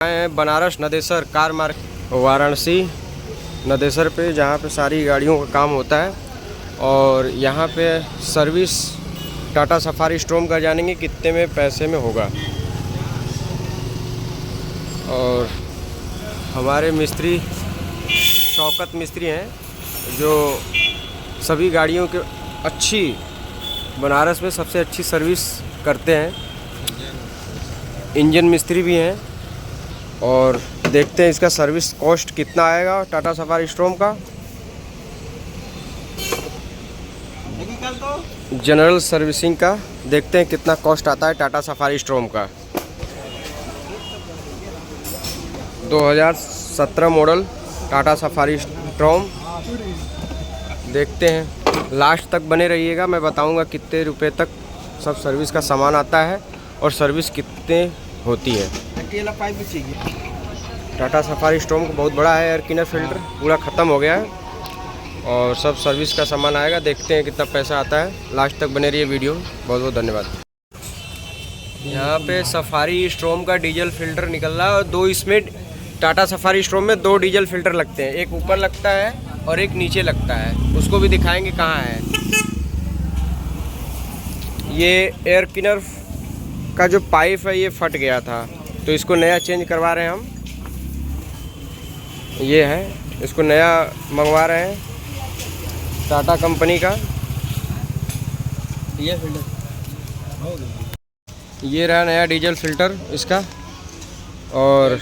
Banaras Nadesar car market Varanasi Nadesar पे, जहाँ पे सारी गाड़ियों का काम होता है। और यहाँ पे सर्विस टाटा सफारी स्टॉर्म का जानेंगे कितने में पैसे में होगा। और हमारे मिस्त्री शौकत मिस्त्री हैं जो सभी गाड़ियों के अच्छी बनारस में सबसे अच्छी सर्विस करते हैं। इंजन मिस्त्री भी हैं। और देखते हैं इसका सर्विस कॉस्ट कितना आएगा टाटा सफारी स्टॉर्म का। जनरल सर्विसिंग का देखते हैं कितना कॉस्ट आता है टाटा सफारी स्टॉर्म का। 2017 मॉडल टाटा सफारी स्टॉर्म देखते हैं। लास्ट तक बने रहिएगा, मैं बताऊंगा कितने रुपए तक सब सर्विस का सामान आता है और सर्विस कितने होती है। टाटा सफारी स्टॉर्म को बहुत बड़ा है। एयर क्लीनर फिल्टर पूरा ख़त्म हो गया है और सब सर्विस का सामान आएगा। देखते हैं कितना पैसा आता है। लास्ट तक बने रहिए वीडियो। बहुत बहुत धन्यवाद। यहाँ पे सफारी स्टॉर्म का डीजल फिल्टर निकल रहा है और दो इसमें टाटा सफारी स्टॉर्म में दो डीजल फिल्टर लगते हैं। एक ऊपर लगता है और एक नीचे लगता है। उसको भी दिखाएंगे कहाँ है। ये एयर क्लीनर का जो पाइप है ये फट गया था, तो इसको नया चेंज करवा रहे हैं हम। ये है, इसको नया मंगवा रहे हैं टाटा कंपनी का। ये फिल्टर, ये रहा नया डीजल फिल्टर इसका। और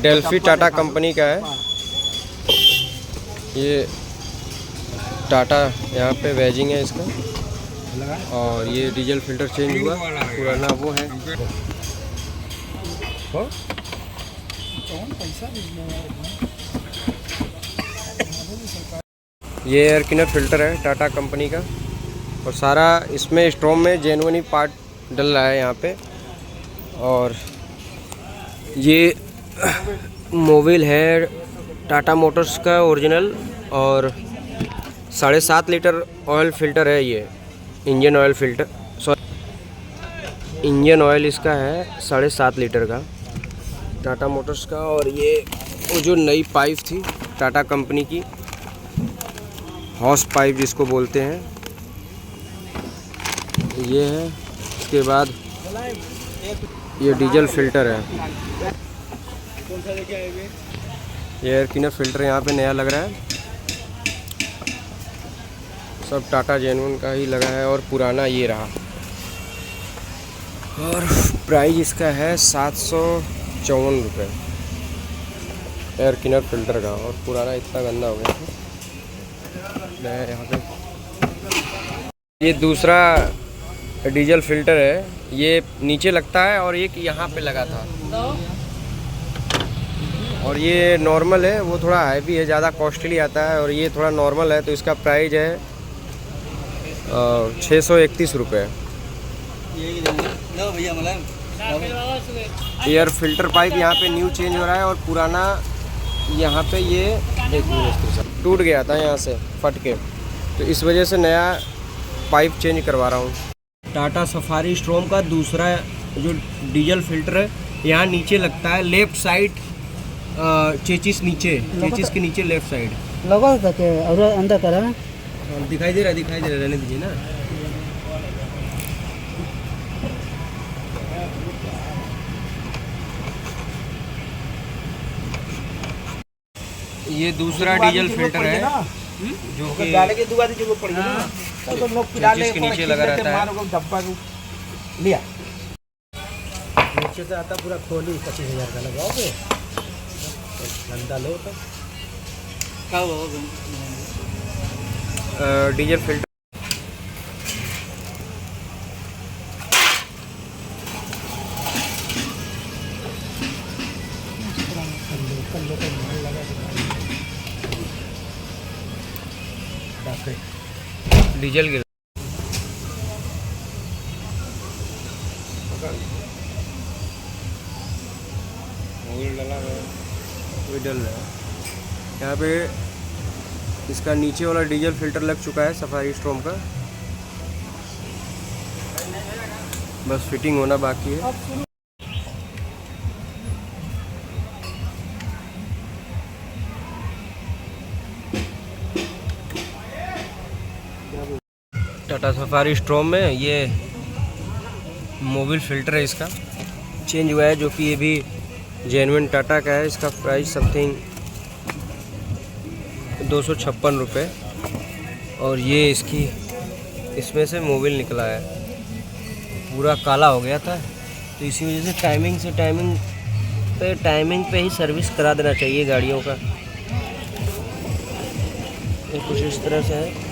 डेल्फी टाटा कंपनी का है ये। टाटा यहाँ पे वेजिंग है इसका। और ये डीजल फिल्टर चेंज हुआ, पुराना वो है। ये एयर क्लीनर फिल्टर है टाटा कंपनी का। और सारा इसमें स्टॉर्म में जेन्युइन ही पार्ट डल रहा है यहाँ पे। और ये मोबिल है टाटा मोटर्स का ओरिजिनल। और 7.5 लीटर ऑयल फिल्टर है ये, engine oil filter. Engine oil इसका है 7.5 लीटर का टाटा मोटर्स का। और ये वो जो नई पाइप थी टाटा कंपनी की, हॉर्स पाइप जिसको बोलते हैं, ये है। इसके बाद ये डीजल फिल्टर है। ये एयर क्लीनर फिल्टर यहाँ पे नया लग रहा है। सब टाटा जेन्युइन का ही लगा है। और पुराना ये रहा। और प्राइस इसका है 754 रुपये एयर क्लीनर फिल्टर का। और पुराना इतना गंदा हो गया है यहाँ पे। ये दूसरा डीजल फिल्टर है, ये नीचे लगता है और एक यहाँ पे लगा था। और ये नॉर्मल है, वो थोड़ा हैवी है, ज़्यादा कॉस्टली आता है। और ये थोड़ा नॉर्मल है, तो इसका प्राइस है 631 रुपये। एयर फिल्टर पाइप यहाँ पे न्यू चेंज हो रहा है। और पुराना यहाँ पे ये टूट गया था यहाँ से फट के, तो इस वजह से नया पाइप चेंज करवा रहा हूँ। टाटा सफारी स्टॉर्म का दूसरा जो डीजल फिल्टर है यहाँ नीचे लगता है, लेफ्ट साइड, चेचिस नीचे, चेचिस के नीचे लेफ्ट साइड लगा था। और अंदर करा दिखाई दे रहा है, रहने दीजिए ना। ये दूसरा डीजल फिल्टर है जो कि के नीचे लगा रहता है। लिया नीचे से आता पूरा खोली 25,000 का लगाओगे। गंदा लो तो डीजल फिल्टर डीजल गिर डल रहा है यहाँ पे। इसका नीचे वाला डीजल फिल्टर लग चुका है सफारी स्टॉर्म का, बस फिटिंग होना बाकी है। टाटा सफारी स्ट्रॉम में ये मोबिल फ़िल्टर है, इसका चेंज हुआ है, जो कि ये भी जेन्युइन टाटा का है। इसका प्राइस समथिंग 256 रुपये। और ये इसमें से मोबिल निकला है, पूरा काला हो गया था, तो इसी वजह से टाइमिंग पे ही सर्विस करा देना चाहिए गाड़ियों का। ये कुछ इस तरह से है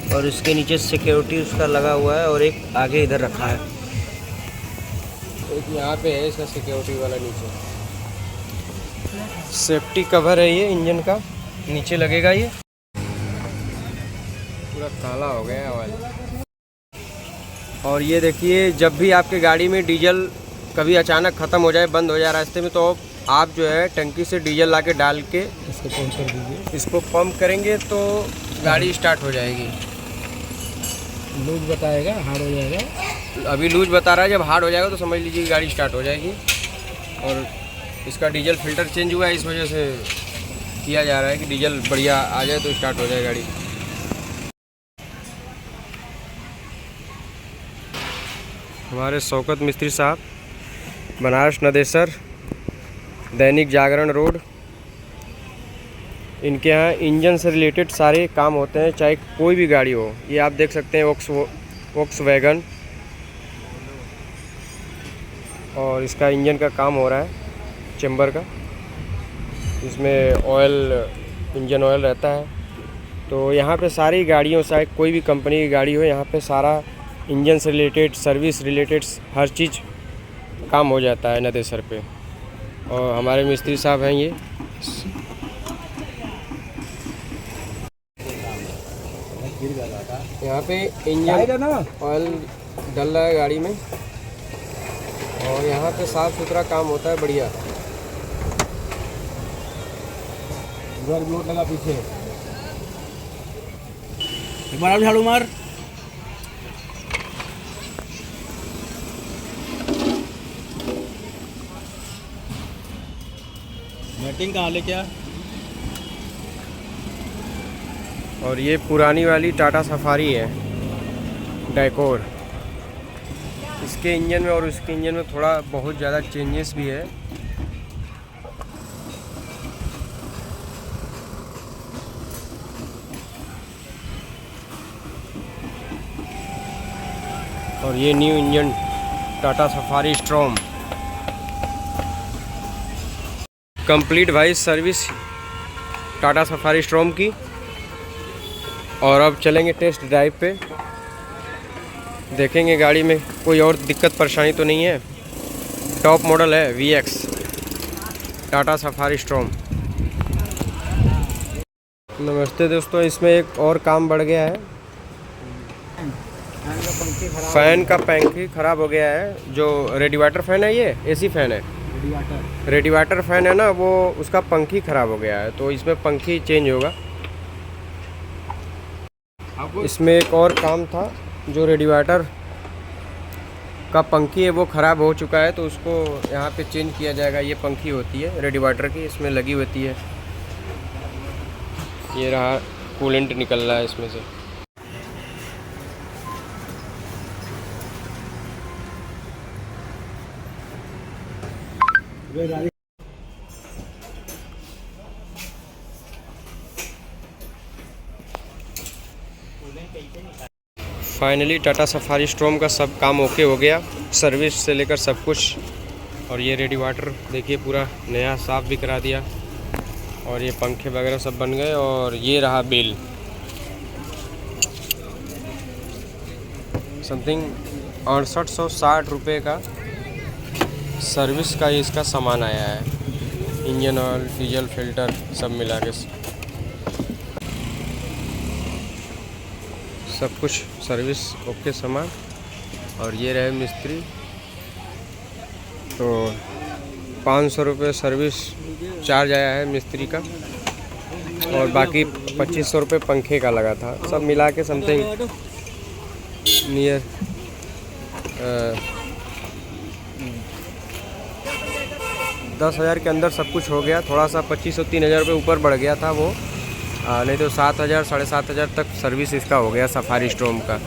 और इसके नीचे सिक्योरिटी उसका लगा हुआ है और एक आगे इधर रखा है, एक यहाँ पे है इसका सिक्योरिटी वाला नीचे। सेफ्टी कवर है ये इंजन का, नीचे लगेगा। ये पूरा काला हो गया ऑयल। और ये देखिए, जब भी आपके गाड़ी में डीजल कभी अचानक ख़त्म हो जाए, बंद हो जाए रास्ते में, तो आप जो है टंकी से डीजल ला के डाल के इसको पंप कर दीजिए। इसको पंप करेंगे तो गाड़ी स्टार्ट हो जाएगी। लूज बताएगा, हार्ड हो जाएगा। अभी लूज बता रहा है, जब हार्ड हो जाएगा तो समझ लीजिए गाड़ी स्टार्ट हो जाएगी। और इसका डीजल फिल्टर चेंज हुआ है, इस वजह से किया जा रहा है कि डीजल बढ़िया आ जाए तो स्टार्ट हो जाए गाड़ी। हमारे शौकत मिस्त्री साहब, बनारस नदेसर, दैनिक जागरण रोड। इनके यहाँ इंजन से रिलेटेड सारे काम होते हैं, चाहे कोई भी गाड़ी हो। ये आप देख सकते हैं वोक्सवैगन, और इसका इंजन का काम हो रहा है, चेम्बर का। इसमें ऑयल, इंजन ऑयल रहता है। तो यहाँ पे सारी गाड़ियों, चाहे कोई भी कंपनी की गाड़ी हो, यहाँ पे सारा इंजन से रिलेटेड, सर्विस रिलेटेड हर चीज़ काम हो जाता है नदेसर पे। और हमारे मिस्त्री साहब हैं ये। यहाँ पे इंजन ऑयल डल रहा है गाड़ी में, और यहाँ पे साफ़ सुथरा काम होता है, बढ़िया। लगा पीछे, एक बार झाड़ू मार। मैटिंग कहाँ ले क्या? और ये पुरानी वाली टाटा सफारी है, डेकोर। इसके इंजन में और उसके इंजन में थोड़ा बहुत ज़्यादा चेंजेस भी है। और ये new engine Tata safari storm, complete भाई सर्विस टाटा सफारी स्ट्रॉम की। और अब चलेंगे टेस्ट ड्राइव पे, देखेंगे गाड़ी में कोई और दिक्कत परेशानी तो नहीं है। टॉप मॉडल है VX टाटा सफारी स्ट्रॉम। नमस्ते दोस्तों, इसमें एक और काम बढ़ गया है। फ़ैन का पंखी ख़राब हो गया है। जो रेडिएटर फ़ैन है, ये AC फ़ैन है, रेडिएटर फ़ैन है ना, वो उसका पंखी ख़राब हो गया है, तो इसमें पंखी चेंज होगा। इसमें एक और काम था, जो रेडिएटर का पंखी है वो ख़राब हो चुका है, तो उसको यहाँ पे चेंज किया जाएगा। ये पंखी होती है रेडिएटर की, इसमें लगी होती है। ये रहा, कूलेंट निकल रहा है इसमें से। फाइनली टाटा सफारी स्ट्रॉम का सब काम ओके हो गया, सर्विस से लेकर सब कुछ। और ये रेडिएटर देखिए पूरा नया साफ़ भी करा दिया, और ये पंखे वगैरह सब बन गए। और ये रहा बिल, समथिंग 6860 रुपये का सर्विस का इसका सामान आया है। इंजन ऑयल, डीजल फिल्टर सब मिला के सब कुछ सर्विस ओके सामान। और ये रहे मिस्त्री, तो 500 रुपये सर्विस चार्ज आया है मिस्त्री का, और बाकी 2500 रुपये पंखे का लगा था। सब मिला के समथिंग नियर 10,000 के अंदर सब कुछ हो गया। थोड़ा सा 2500-3000 रुपये ऊपर बढ़ गया था वो, नहीं तो 7,000 साढ़े 7,000 तक सर्विस इसका हो गया सफारी स्ट्रॉम का।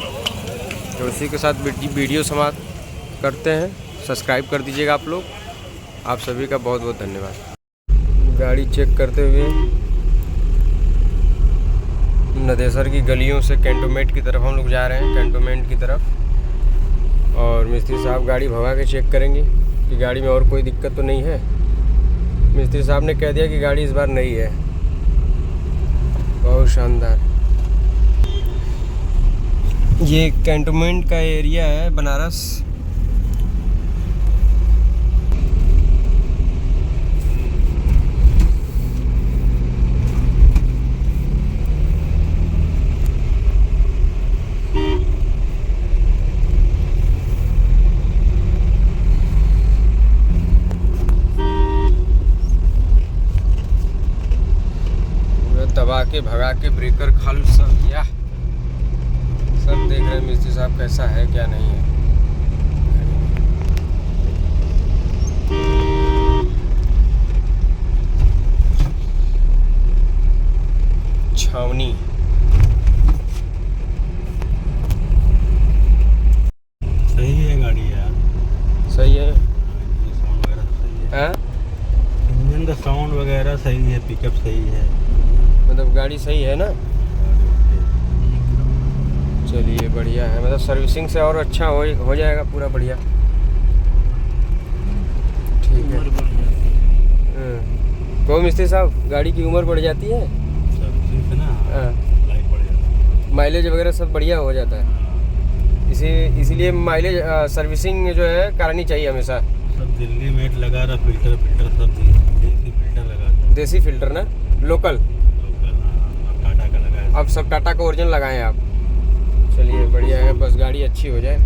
तो उसी के साथ वीडियो समाप्त करते हैं। सब्सक्राइब कर दीजिएगा आप लोग। आप सभी का बहुत बहुत धन्यवाद। गाड़ी चेक करते हुए नदेसर की गलियों से कैंटोनमेंट की तरफ हम लोग जा रहे हैं, कैंटोनमेंट की तरफ। और मिस्त्री साहब गाड़ी भगा के चेक करेंगे कि गाड़ी में और कोई दिक्कत तो नहीं है। मिस्त्री साहब ने कह दिया कि गाड़ी इस बार नई है। बहुत शानदार। ये कैंटोनमेंट का एरिया है बनारस। दबा के भगा के ब्रेकर खालू सब किया। सब देख रहे हैं मिस्त्री साहब कैसा है क्या नहीं है। छावनी सही है गाड़ी यार, सही है। साउंड वगैरह सही है। हाँ? इंजन का साउंड वगैरह सही है, पिकअप सही है, मतलब गाड़ी सही है ना। चलिए बढ़िया है, मतलब सर्विसिंग से और अच्छा हो जाएगा पूरा बढ़िया। ठीक है। को मिस्त्री साहब गाड़ी की उम्र बढ़ जाती है, सर्विसिंग से ना हाँ, लाइफ बढ़ जाती है, माइलेज वगैरह सब बढ़िया हो जाता है। इसीलिए माइलेज सर्विसिंग जो है करानी चाहिए हमेशा। सब दिल्ली में लगा रहा, फिल्टर सब देसी फिल्टर लगा था। देसी फिल्टर ना, लोकल। टाटा का लगा है। अब सब टाटा का ओरिजिनल लगाएं आप। चलिए बढ़िया है, बस गाड़ी अच्छी हो जाए।